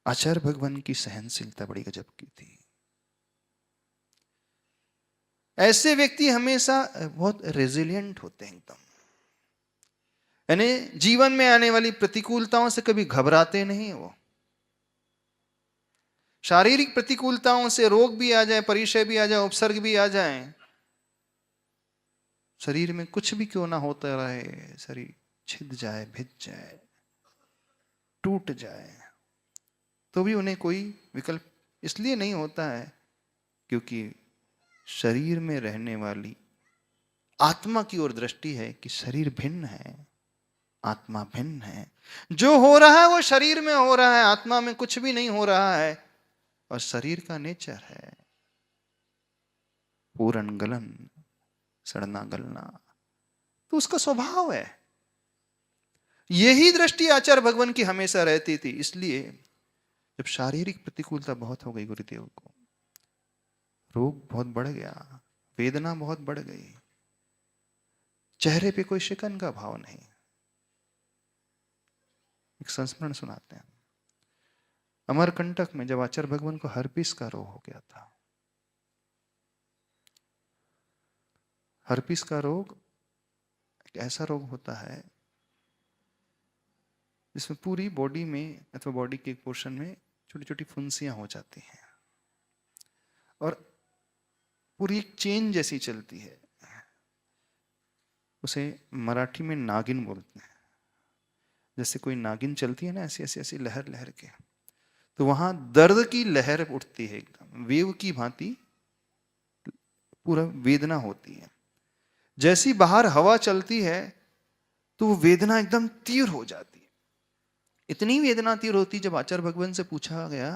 आचार्य भगवान की सहनशीलता बड़ी गजब की थी। ऐसे व्यक्ति हमेशा बहुत रेजिलिएंट होते हैं एकदम, यानी जीवन में आने वाली प्रतिकूलताओं से कभी घबराते नहीं वो। शारीरिक प्रतिकूलताओं से रोग भी आ जाए, परिचय भी आ जाए, उपसर्ग भी आ जाए, शरीर में कुछ भी क्यों ना होता रहे, शरीर छिद जाए, भिज जाए, टूट जाए, तो भी उन्हें कोई विकल्प इसलिए नहीं होता है क्योंकि शरीर में रहने वाली आत्मा की ओर दृष्टि है कि शरीर भिन्न है, आत्मा भिन्न है। जो हो रहा है वो शरीर में हो रहा है, आत्मा में कुछ भी नहीं हो रहा है। और शरीर का नेचर है पूर्ण गलन, सड़ना गलना, तो उसका स्वभाव है। यही दृष्टि आचार्य भगवान की हमेशा रहती थी। इसलिए जब शारीरिक प्रतिकूलता बहुत हो गई गुरुदेव को, रोग बहुत बढ़ गया, वेदना बहुत बढ़ गई, चेहरे पे कोई शिकन का भाव नहीं। एक संस्मरण सुनाते हैं। अमरकंटक में जब आचार्य भगवान को हर्पिस का रोग हो गया था, हर्पिस का रोग एक ऐसा रोग होता है जिसमें पूरी बॉडी में अथवा बॉडी के एक पोर्शन में छोटी छोटी फुंसियां हो जाती हैं और पूरी एक चेन जैसी चलती है। उसे मराठी में नागिन बोलते हैं। जैसे कोई नागिन चलती है ना, ऐसी ऐसी ऐसी लहर लहर के, तो वहां दर्द की लहर उठती है, एकदम वेव की भांति पूरा वेदना होती है। जैसी बाहर हवा चलती है तो वो वेदना एकदम तीव्र हो जाती है। इतनी वेदना तीव्र होती, जब आचार्य भगवान से पूछा गया,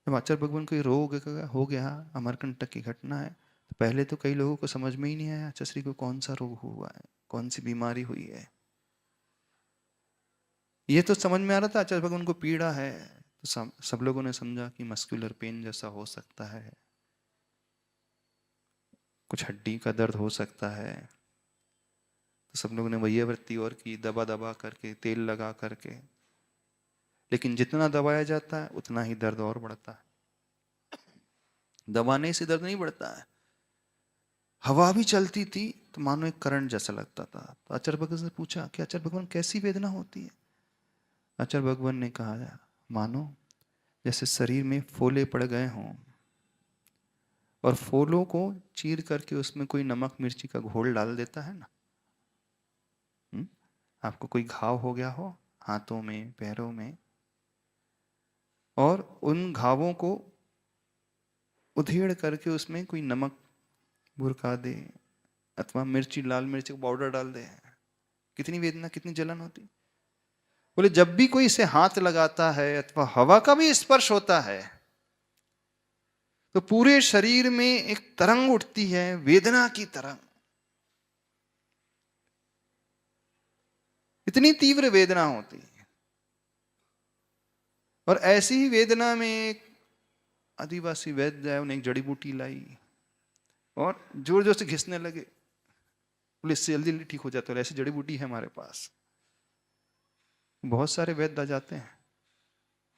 जब आचार्य भगवान को रोग हो गया, अमरकंटक की घटना है, तो पहले तो कई लोगों को समझ में ही नहीं आया आचार्य श्री को कौन सा रोग हुआ है, कौन सी बीमारी हुई है। ये तो समझ में आ रहा था आचार्य भगवान को पीड़ा है, तो सब लोगों ने समझा कि मस्कुलर पेन जैसा हो सकता है, कुछ हड्डी का दर्द हो सकता है। तो सब लोगों ने वैयावृत्ति और की, दबा दबा करके, तेल लगा करके। लेकिन जितना दबाया जाता है उतना ही दर्द और बढ़ता है। दबाने से दर्द नहीं बढ़ता है। हवा भी चलती थी तो मानो एक करंट जैसा लगता था। तो आचार्य भगवान से पूछा कि आचार्य भगवान कैसी वेदना होती है। आचार्य भगवान ने कहा, मानो जैसे शरीर में फोले पड़ गए हों और फोलों को चीर करके उसमें कोई नमक मिर्ची का घोल डाल देता है ना। आपको कोई घाव हो गया हो हाथों में, पैरों में, और उन घावों को उधेड़ करके उसमें कोई नमक बुरका दे अथवा मिर्ची, लाल मिर्ची का पाउडर डाल दे, कितनी वेदना, कितनी जलन होती। बोले जब भी कोई इसे हाथ लगाता है अथवा हवा का भी स्पर्श होता है तो पूरे शरीर में एक तरंग उठती है, वेदना की तरंग। इतनी तीव्र वेदना होती है। और ऐसी ही वेदना में एक आदिवासी वैद्य है, उन्हें एक जड़ी बूटी लाई और जोर जोर से घिसने लगे। बोले इससे जल्दी जल्दी ठीक हो जाता है, ऐसी जड़ी बूटी है हमारे पास। बहुत सारे वैद्य आ जाते हैं,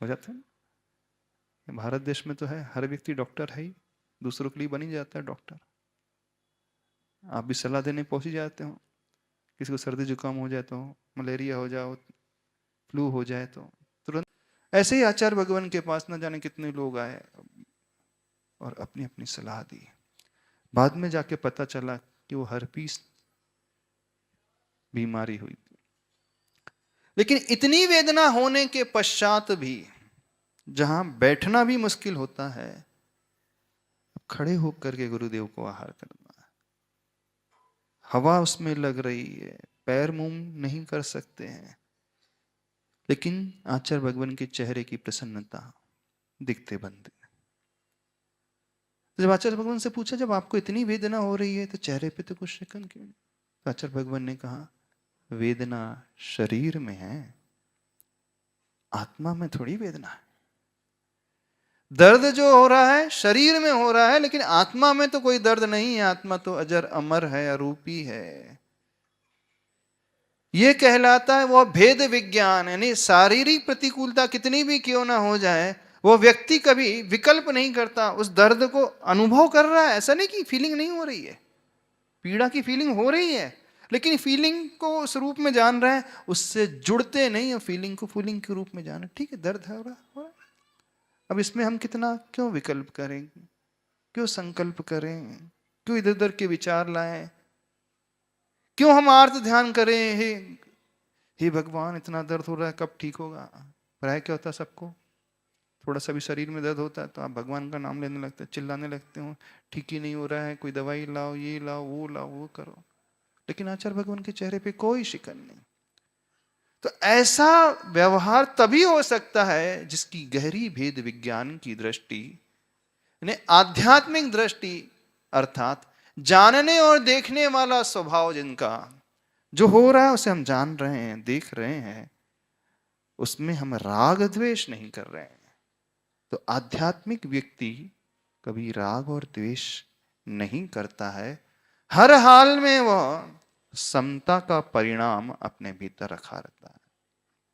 हो जाते हैं। भारत देश में तो है, हर व्यक्ति डॉक्टर है ही, दूसरों के लिए बन ही जाता है डॉक्टर। आप भी सलाह देने पहुंच ही जाते हो। किसी को सर्दी जुकाम हो जाए तो, मलेरिया हो जाए, फ्लू हो जाए तो तुरंत। ऐसे ही आचार्य भगवान के पास न जाने कितने लोग आए और अपनी अपनी सलाह दी। बाद में जाके पता चला कि वो हर्पीस बीमारी हुई थी। लेकिन इतनी वेदना होने के पश्चात भी, जहां बैठना भी मुश्किल होता है, खड़े होकर के गुरुदेव को आहार करना है। हवा उसमें लग रही है, पैर मूव नहीं कर सकते हैं, लेकिन आचार्य भगवान के चेहरे की प्रसन्नता दिखते बनते। तो जब आचार्य भगवान से पूछा, जब आपको इतनी वेदना हो रही है तो चेहरे पे तो कुछ शिकन क्यों नहीं? तो आचार्य भगवान ने कहा, वेदना शरीर में है, आत्मा में थोड़ी वेदना है। दर्द जो हो रहा है शरीर में हो रहा है, लेकिन आत्मा में तो कोई दर्द नहीं है। आत्मा तो अजर अमर है, अरूपी है। ये कहलाता है वो भेद विज्ञान। यानी शारीरिक प्रतिकूलता कितनी भी क्यों ना हो जाए, वो व्यक्ति कभी विकल्प नहीं करता, उस दर्द को अनुभव कर रहा है। ऐसा नहीं कि फीलिंग नहीं हो रही है, पीड़ा की फीलिंग हो रही है, लेकिन फीलिंग को उस रूप में जान रहे हैं, उससे जुड़ते नहीं, और फीलिंग को फीलिंग के रूप में जाना। ठीक है, दर्द है, हो रहा है। अब इसमें हम कितना क्यों विकल्प करें, क्यों संकल्प करें, क्यों इधर उधर के विचार लाएं, क्यों हम आर्त ध्यान करें, हे भगवान इतना दर्द हो रहा है, कब ठीक होगा। प्राय क्या होता है, सबको थोड़ा सा भी शरीर में दर्द होता है तो आप भगवान का नाम लेने लगते हैं, चिल्लाने लगते हो, ठीक ही नहीं हो रहा है, कोई दवाई लाओ, ये लाओ, वो करो। लेकिन आचार्य भगवान के चेहरे पे कोई शिकन नहीं। तो ऐसा व्यवहार तभी हो सकता है जिसकी गहरी भेद विज्ञान की दृष्टि, आध्यात्मिक दृष्टि, अर्थात जानने और देखने वाला स्वभाव, जिनका जो हो रहा है उसे हम जान रहे हैं, देख रहे हैं, उसमें हम राग द्वेष नहीं कर रहे हैं। तो आध्यात्मिक व्यक्ति कभी राग और द्वेष नहीं करता है, हर हाल में वह समता का परिणाम अपने भीतर रखा रहता है।